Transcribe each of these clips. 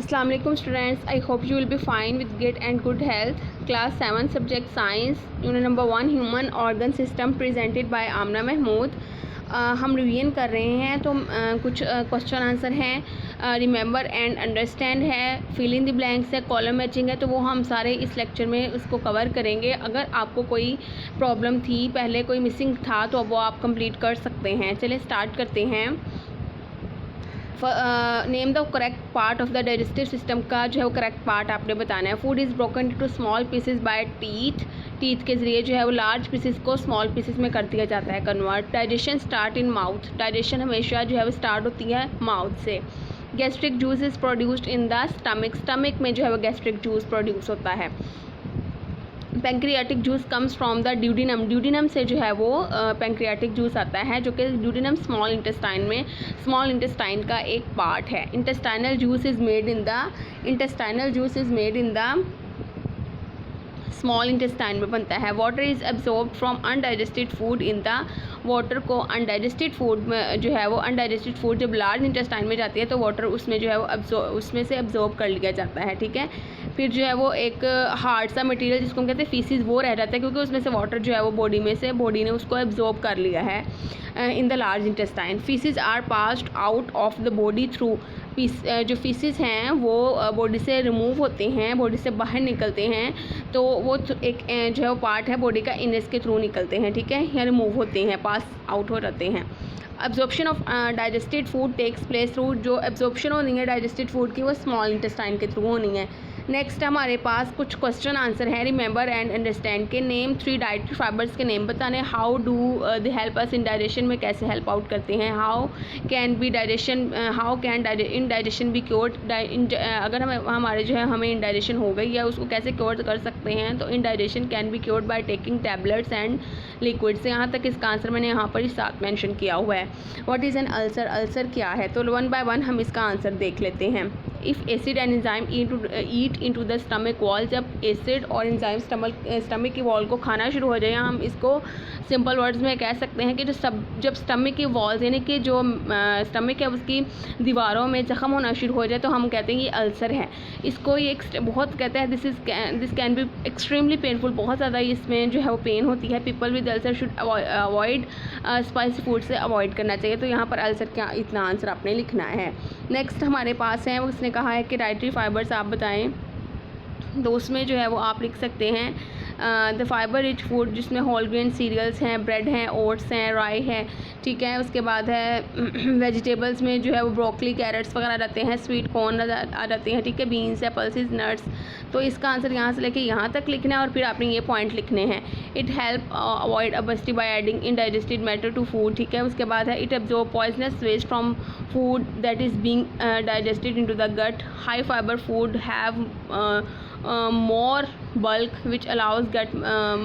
Assalamu alaikum students, I hope you will be fine with great and good health. Class 7 subject science, unit number 1 human organ system presented by आमना महमूद. हम revision कर रहे हैं तो कुछ question answer हैं, remember and understand है, fill in the blanks है, column matching है, तो वो हम सारे इस लेक्चर में उसको कवर करेंगे. अगर आपको कोई प्रॉब्लम थी, पहले कोई मिसिंग था, तो वो आप कंप्लीट कर सकते हैं. चलिए स्टार्ट करते हैं. Name the correct part of the digestive system का जो है वो करेक्ट पार्ट आपने बताना है. Food is broken to small pieces by teeth के ज़रिए जो है वो लार्ज पीसेस को स्मॉल पीसेस में कर दिया जाता है convert. Digestion start in mouth, digestion हमेशा जो है वो स्टार्ट होती है माउथ से. Gastric juice is produced in the stomach में जो है वो गैस्ट्रिक जूस प्रोड्यूस होता है. Pancreatic juice comes from the duodenum से जो है वो पैंक्रियाटिक जूस आता है, जो कि ड्यूडिनम स्मॉल इंटेस्टाइन का एक पार्ट है. Intestinal juice is made in the small intestine में बनता है. Water is absorb from undigested food in the water को अनडाइजेस्टेड फूड में जो है वो अनडाइजेस्टेड फूड जब लार्ज इंटेस्टाइन में जाती है तो वाटर उसमें जो है वो उसमें से एब्जॉर्ब कर लिया जाता है. ठीक है. फिर जो है वो एक हार्ड सा मटेरियल जिसको हम कहते हैं फीसिस वो रह जाता है, क्योंकि उसमें से वाटर जो है वो बॉडी ने उसको एब्जॉर्ब कर लिया है in the large intestine. Faeces are passed out of the body through जो फीसिस हैं वो बॉडी से रिमूव होते हैं, बॉडी से बाहर निकलते हैं, तो वो एक जो है वो पार्ट है बॉडी का इनस के थ्रू निकलते हैं. ठीक है, या रिमूव होते हैं, पास आउट हो जाते हैं. Absorption of digested food takes place through, जो एब्जॉर्प्शन होनी है डाइजेस्टेड फूड की वो स्मॉल इंटेस्टाइन के थ्रू होनी है. नेक्स्ट हमारे पास कुछ क्वेश्चन आंसर है. रिमेंबर एंड अंडरस्टैंड के नेम 3 डाइटरी फाइबर्स के नेम बताने. How do they help us in digestion में कैसे हेल्प आउट करते हैं. How can indigestion be cured, अगर हमारे जो है हमें इनडाइजेशन हो गई या उसको कैसे क्योर कर सकते हैं, तो indigestion can be cured by taking tablets and liquids. यहाँ तक इसका आंसर मैंने यहाँ पर ही साथ मेंशन किया हुआ है. What is an ulcer, ulcer क्या है, तो 1 by 1 हम इसका आंसर देख लेते हैं. If acid and enzyme eat into the stomach wall, जब एसिड और एंजाइम स्टमक की वॉल को खाना शुरू हो जाए, हम इसको सिंपल वर्ड्स में कह सकते हैं कि जब स्टमक की वॉल्स यानी कि जो स्टमक है उसकी दीवारों में जख्म होना शुरू हो जाए तो हम कहते हैं ये अल्सर है. इसको ये बहुत कहते हैं this can be extremely painful, बहुत ज़्यादा इसमें जो है वो पेन होती है. People with ulcer should avoid spicy food से अवॉइड करना चाहिए. तो यहाँ पर अल्सर क्या, इतना आंसर आपने लिखना है. नेक्स्ट हमारे पास है, उसने कहा है कि डाइटरी फाइबर्स आप बताएं, तो उसमें जो है वो आप लिख सकते हैं द फाइबर रिच फूड, जिसमें होल ग्रेन सीरियल्स हैं, ब्रेड हैं, ओट्स हैं, राई है. ठीक है. उसके बाद है वेजिटेबल्स में जो है वो ब्रोकली, कैरेट्स वगैरह रहते हैं, स्वीट कॉर्न आ जाते हैं. ठीक है. बीन्स है, पल्सेस, नट्स. तो इसका आंसर यहाँ से लेके यहाँ तक लिखना है और फिर आपने ये पॉइंट लिखने हैं. It help avoid obesity by adding indigested matter to food. ठीक है. उसके बाद है it absorb poisonous waste from food that is being digested into the gut. High fibre food have more bulk which allows gut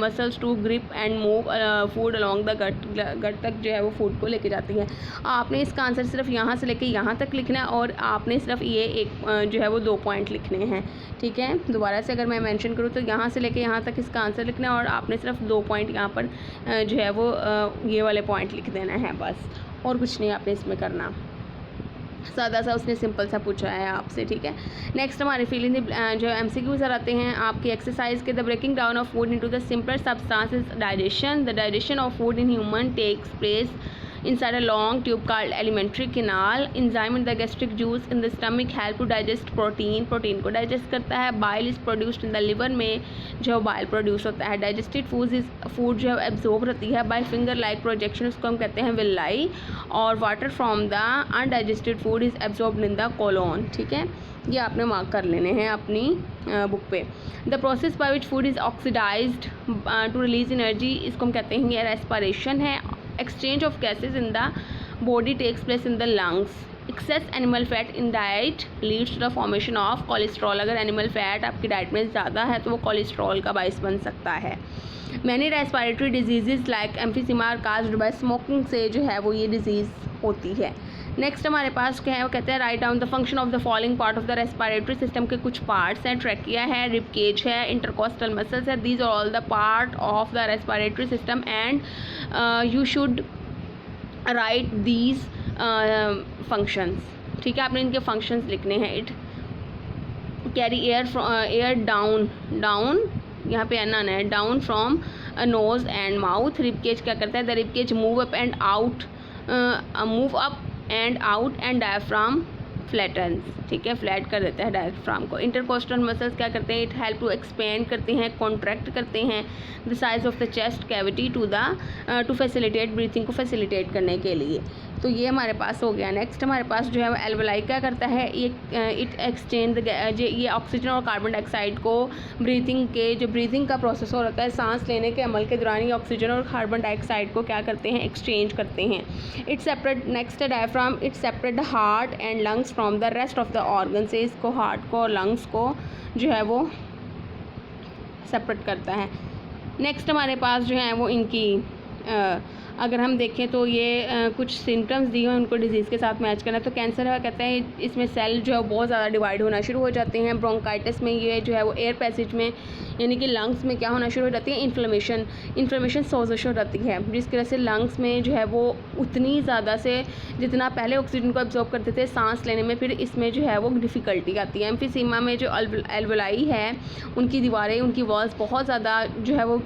muscles to grip and move food along the gut तक जो है वो food को लेके जाती है. आपने इसका आंसर सिर्फ यहाँ से लेके यहाँ तक लिखना है और आपने सिर्फ ये एक जो है वो 2 पॉइंट लिखने हैं. ठीक है. दोबारा से अगर मैं मेंशन करूँ तो यहाँ से लेके यहाँ तक इसका आंसर लिखना है और आपने सिर्फ 2 पॉइंट यहाँ पर जो है वो ये वाले पॉइंट लिख देना है बस, और कुछ नहीं आपने इसमें करना. सादा सा उसने सिंपल सा पूछा है आपसे. ठीक है. नेक्स्ट हमारे फीलिंग जो MCQs आते हैं आपकी एक्सरसाइज के. The breaking down of food into the simpler substances digestion. The digestion of food in human takes place inside a long tube called alimentary canal. Enzyme in the gastric juice in the stomach help to digest protein. Protein को digest करता है. Bile is produced in the liver में जो bile produce होता है. Digested food जो है absorb रहती है by finger like projection, उसको हम कहते हैं villi. और water from the undigested food is absorbed in the colon. ठीक है. ये आपने मार्क कर लेने हैं अपनी बुक पे. The process by which food is oxidised to release energy, इसको हम कहते हैं ये रेस्पिरेशन है. Exchange of gases in the body takes place in the lungs. Excess animal fat in diet leads to the formation of cholesterol. अगर animal fat आपकी diet में ज़्यादा है तो वो कोलेस्ट्रॉल का बायस बन सकता है. Many respiratory diseases like emphysema are caused by smoking से जो है वो ये डिजीज़ होती है. नेक्स्ट हमारे पास क्या है, वो कहते हैं write down the function of the following part of the respiratory system के कुछ पार्ट्स हैं. ट्रैकिया है, रिब केज है, इंटरकोस्टल मसल्स है. These are all the part of the respiratory system and you should write these functions. ठीक है. आपने इनके फंक्शंस लिखने हैं. कैरी एयर डाउन यहाँ पे एन आना है, down from nose and mouth. Ribcage क्या करता है, the ribcage move up and out and diaphragm flattens, ठीक है, फ्लैट कर देता है डायफ्राम को। इंटरकोस्टल मसल्स क्या करते हैं, इट हेल्प टू एक्सपेंड करते हैं, कॉन्ट्रैक्ट करते हैं the size of the chest cavity to facilitate breathing को फैसिलिटेट करने के लिए। तो ये हमारे पास हो गया। नेक्स्ट हमारे पास जो है वो एल्वेलाई क्या करता है, इट एक्सचेंज ये ऑक्सीजन और कार्बन डाइऑक्साइड को ब्रीथिंग का प्रोसेस हो रहा है, सांस लेने के अमल के दौरान ये ऑक्सीजन और कार्बन डाइऑक्साइड को क्या करते हैं, एक्सचेंज करते हैं। It separate next diaphragm, it separate the heart and lungs from the rest of the organ से इसको हार्ट को और लंग्स को जो है वो सेपरेट करता है। नेक्स्ट हमारे पास जो है वो इनकी अगर हम देखें तो ये कुछ सिम्टम्स दिए हैं, उनको डिजीज़ के साथ मैच करना। तो कैंसर है कहते हैं इसमें सेल जो है बहुत ज़्यादा डिवाइड होना शुरू हो जाते हैं। ब्रोंकाइटिस में ये जो है वो एयर पैसेज में यानी कि लंग्स में क्या होना शुरू हो जाती है, इन्फ्लेमेशन सोजिश हो जाती है, जिसकी वजह से लंग्स में जो है वो उतनी ज़्यादा से जितना पहले ऑक्सीजन को एब्जॉर्ब करते थे सांस लेने में, फिर इसमें जो है वो डिफ़िकल्टी आती है। एम्फीसीमा में जो एल्वेलाई है उनकी दीवारें, उनकी वॉल्स बहुत ज़्यादा जो है वो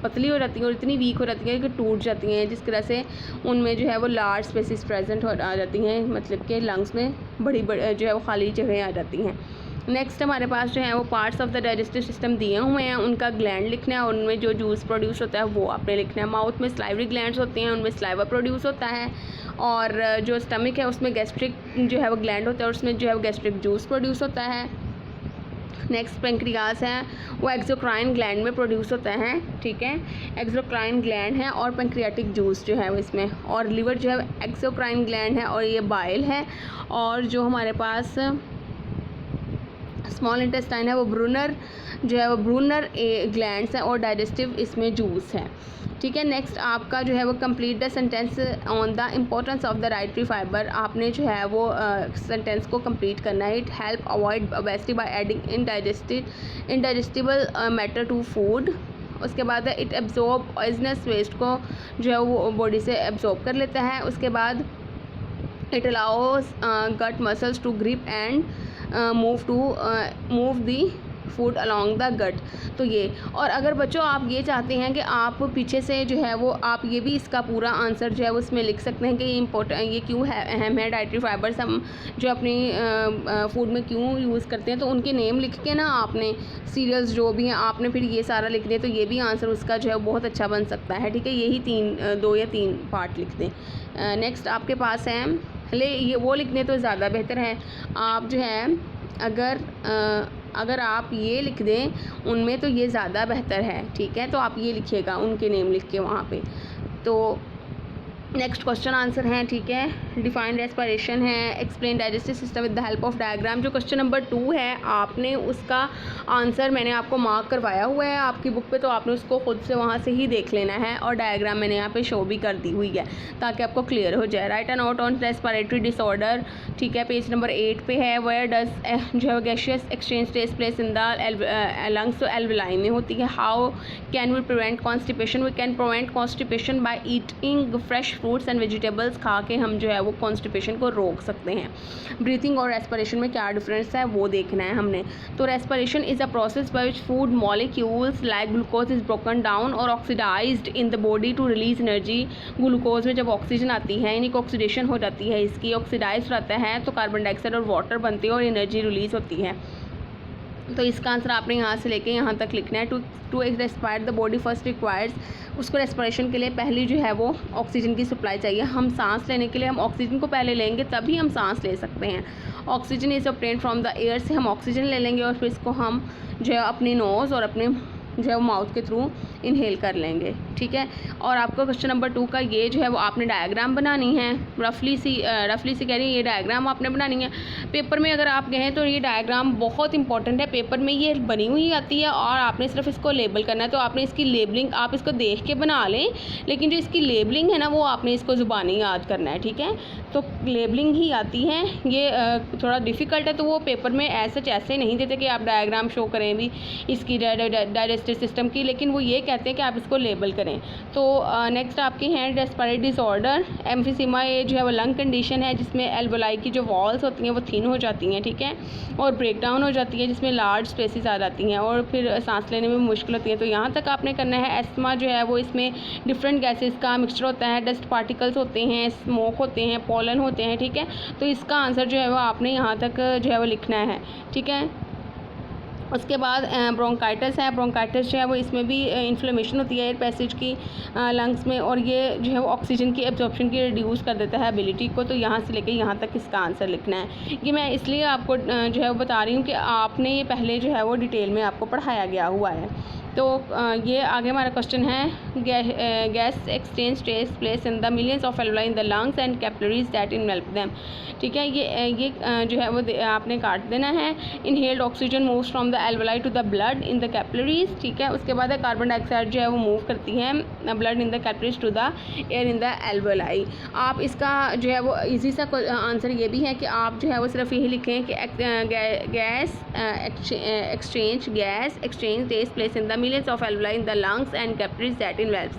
पतली हो जाती हैं और इतनी वीक हो जाती हैं कि टूट जाती हैं, जिसकी वजह से उनमें जो है वो लार्ज स्पेसिस प्रेजेंट आ जाती हैं, मतलब कि लंग्स में बड़ी जो है वो खाली जगह आ जाती हैं। नेक्स्ट हमारे पास जो है वो parts of the digestive system दिए हुए हैं, उनका ग्लैंड लिखना है, उनमें जो जूस प्रोड्यूस होता है वो आपने लिखना है। माउथ में स्लाइवरी ग्लैंड्स होते हैं, उनमें स्लाइवा प्रोड्यूस होता है, और जो स्टमक है उसमें गैस्ट्रिक जो है वो ग्लैंड होता है और उसमें जो है वो गैस्ट्रिक जूस प्रोड्यूस होता है। नेक्स्ट पेंक्रियास है, वो एक्सोक्राइन ग्लैंड में प्रोड्यूस होता है, ठीक है, एक्सोक्राइन ग्लैंड है और पेंक्रियाटिक जूस जो है वो इसमें, और लिवर जो है एक्सोक्राइन ग्लैंड है और ये बाइल है, और जो हमारे पास स्मॉल इंटेस्टाइन है वो ब्रूनर ग्लैंड्स हैं और डाइजेस्टिव इसमें जूस है, ठीक है। नेक्स्ट आपका जो है वो complete the sentence on the importance of the dietary fibre, आपने जो है वो सेंटेंस को कंप्लीट करना है। It help avoid obesity by adding indigestible matter to food. उसके बाद इट एब्जॉर्ब पॉइजनस वेस्ट को जो है वो बॉडी से एब्जॉर्ब कर लेता है। उसके बाद it allows gut muscles to grip and move the food along the gut. तो ये, और अगर बच्चों आप ये चाहते हैं कि आप पीछे से जो है वो आप ये भी इसका पूरा आंसर जो है वो उसमें लिख सकते हैं कि ये क्यों है अहम है, डाइटरी फाइबर्स हम जो अपनी फूड में क्यों यूज़ करते हैं, तो उनके नेम लिख के ना आपने सीरियल्स जो भी हैं आपने फिर ये सारा लिख दें, तो ये भी आंसर उसका जो है बहुत अच्छा बन सकता है, ठीक है। यही 2 या 3 पार्ट लिख दें। नेक्स्ट आपके पास है ये वो लिखने तो ज़्यादा बेहतर है, आप जो है अगर आप ये लिख दें उनमें तो ये ज़्यादा बेहतर है, ठीक है। तो आप ये लिखिएगा उनके नेम लिख के वहाँ पे। तो नेक्स्ट क्वेश्चन आंसर है, ठीक है। डिफाइन रेस्पिरेशन है, explain digestive system with the help of diagram. जो क्वेश्चन नंबर 2 है आपने उसका आंसर मैंने आपको मार्क करवाया हुआ है आपकी बुक पे, तो आपने उसको खुद से वहाँ से ही देख लेना है, और डायग्राम मैंने यहाँ पे शो भी कर दी हुई है ताकि आपको क्लियर हो जाए। Right a note on respiratory disorder, ठीक है, पेज नंबर 8 पे है। वेयर डज जो है gaseous exchange takes place in the lungs, तो एल्वेलाई में होती है। How can we prevent constipation, we can prevent constipation by eating fresh fruits and vegetables, खा के हम जो है वो कॉन्स्टिपेशन को रोक सकते हैं। ब्रीथिंग और रेस्पिरेशन में क्या डिफरेंस है वो देखना है हमने। तो respiration is a process by which food molecules like glucose is broken down और oxidised in the body to release energy. Glucose में जब ऑक्सीजन आती है यानी कि ऑक्सीडेशन हो जाती है, इसकी ऑक्सीडाइज रहता है तो कार्बन डाइऑक्साइड और वाटर बनते हैं और एनर्जी रिलीज होती है। तो इसका आंसर आपने यहाँ से लेके यहाँ तक लिखना है। To respire the body first requires, उसको रेस्पिरेशन के लिए पहली जो है वो ऑक्सीजन की सप्लाई चाहिए। हम सांस लेने के लिए हम ऑक्सीजन को पहले लेंगे तभी हम सांस ले सकते हैं। Oxygen is obtained from the air, से हम ऑक्सीजन ले लेंगे और फिर इसको हम जो है अपनी नोज़ और अपने जो है वो माउथ के थ्रू इनहेल कर लेंगे, ठीक है। और आपको क्वेश्चन नंबर 2 का ये जो है वो आपने डायग्राम बनानी है, रफली सी कह रही है ये डायग्राम आपने बनानी है। पेपर में अगर आप गए तो ये डायग्राम बहुत इंपॉर्टेंट है, पेपर में ये बनी हुई आती है और आपने सिर्फ इसको लेबल करना है। तो आपने इसकी लेबलिंग आप इसको देख के बना लें, लेकिन जो इसकी लेबलिंग है ना वो आपने इसको ज़ुबानी याद करना है, ठीक है। तो लेबलिंग ही आती है, ये थोड़ा डिफ़िकल्ट है, तो वो पेपर में ऐसे नहीं देते कि आप डायग्राम शो करें भी इसकी डाइजेस्टिव डाइजेस्टिव सिस्टम की, लेकिन वो ये कहते हैं कि आप इसको लेबल करें। तो नेक्स्ट आपके हैं रेस्पिरेटरी डिसऑर्डर। एम्फीसीमा ये जो है वो लंग कंडीशन है जिसमें एल्वोलाई की जो वॉल्स होती हैं वो थिन हो जाती हैं, ठीक है, और ब्रेक डाउन हो जाती है जिसमें लार्ज स्पेसिस आ जाती हैं और फिर सांस लेने में मुश्किल होती है। तो यहाँ तक आपने करना है। एस्थमा जो है वो इसमें डिफरेंट गैसेस का मिक्सचर होता है, डस्ट पार्टिकल्स होते हैं, स्मोक होते हैं, पॉलन होते हैं, ठीक है। तो इसका आंसर जो है वो आपने यहाँ तक जो है वो लिखना है, ठीक है। उसके बाद ब्रोंकाइटिस है। ब्रोंकाइटिस जो है वो इसमें भी इन्फ्लेमेशन होती है एयर पैसेज की लंग्स में, और ये जो है वो ऑक्सीजन की एब्जॉर्प्शन की रिड्यूस कर देता है एबिलिटी को। तो यहाँ से लेके यहाँ तक इसका आंसर लिखना है। ये मैं इसलिए आपको जो है वो बता रही हूँ कि आपने ये पहले जो है वो डिटेल में आपको पढ़ाया गया हुआ है। तो ये आगे हमारा क्वेश्चन है gas exchange takes place in the millions of alveoli in the lungs and capillaries that envelop them, ठीक है। ये जो है वो आपने काट देना है। Inhaled oxygen moves from the alveoli to the blood in the capillaries, ठीक है। उसके बाद कार्बन डाइऑक्साइड जो है वो मूव करती है blood in the capillaries to the air in the alveoli. आप इसका जो है वो ईजी सा आंसर ये भी है कि आप जो है वो सिर्फ यही लिखें कि gas exchange takes place in the millions of alveoli in the lungs and capillaries that envelops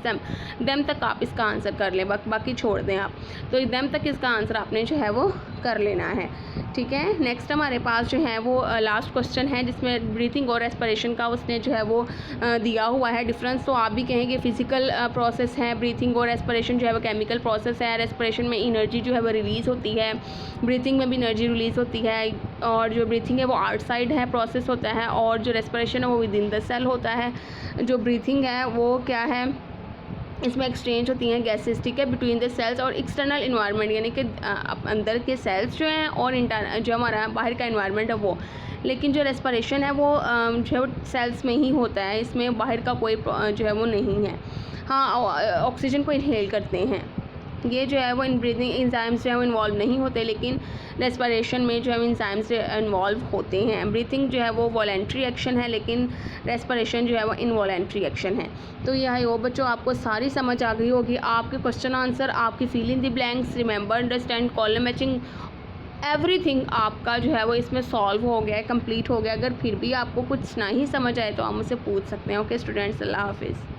them तक आप इसका आंसर कर लें, बाकी छोड़ दें आप। तो देम तक इसका आंसर आपने जो है वो कर लेना है, ठीक है। नेक्स्ट हमारे पास जो है वो लास्ट क्वेश्चन है जिसमें ब्रीथिंग और रेस्पिरेशन का उसने जो है वो दिया हुआ है डिफरेंस। तो आप भी कहेंगे फिजिकल प्रोसेस है ब्रीथिंग और रेस्पिरेशन जो है वो केमिकल प्रोसेस है। रेस्पिरेशन में एनर्जी जो है वो रिलीज़ होती है, ब्रीथिंग में भी एनर्जी रिलीज़ होती है, और जो ब्रीथिंग है वो आउटसाइड है प्रोसेस होता है, और जो रेस्पिरेशन है वो विद इन द सेल होता है। जो ब्रीथिंग है वो क्या है, इसमें एक्सचेंज होती हैं गैसेस, ठीक है, बिटवीन द सेल्स और एक्सटर्नल इन्वायरमेंट, यानी कि अंदर के सेल्स जो हैं और जो हमारा बाहर का इन्वायरमेंट है वो। लेकिन जो रेस्पिरेशन है वो जो है वो सेल्स में ही होता है, इसमें बाहर का कोई जो है वो नहीं है। हाँ, ऑक्सीजन को इनहेल करते हैं, ये जो है वो इन ब्रीदिंग इंजाइम्स जो है वो इन्वॉल्व नहीं होते, लेकिन रेस्पिरेशन में जो है इंजाइम्स इन्वॉल्व होते हैं। ब्रीथिंग जो है वो वॉलेंट्री एक्शन है, लेकिन रेस्पिरेशन जो है वो इनवॉलेंट्री एक्शन है। तो यह हो बच्चों, आपको सारी समझ आ गई होगी। आपके क्वेश्चन आंसर, आपकी fill in the blanks, remember, understand, column matching, everything आपका जो है वो इसमें सॉल्व हो गया है, कंप्लीट हो गया। अगर फिर भी आपको कुछ ना ही समझ आए तो आप मुझसे पूछ सकते हैं। ओके स्टूडेंट्स, अल्लाह हाफिज़।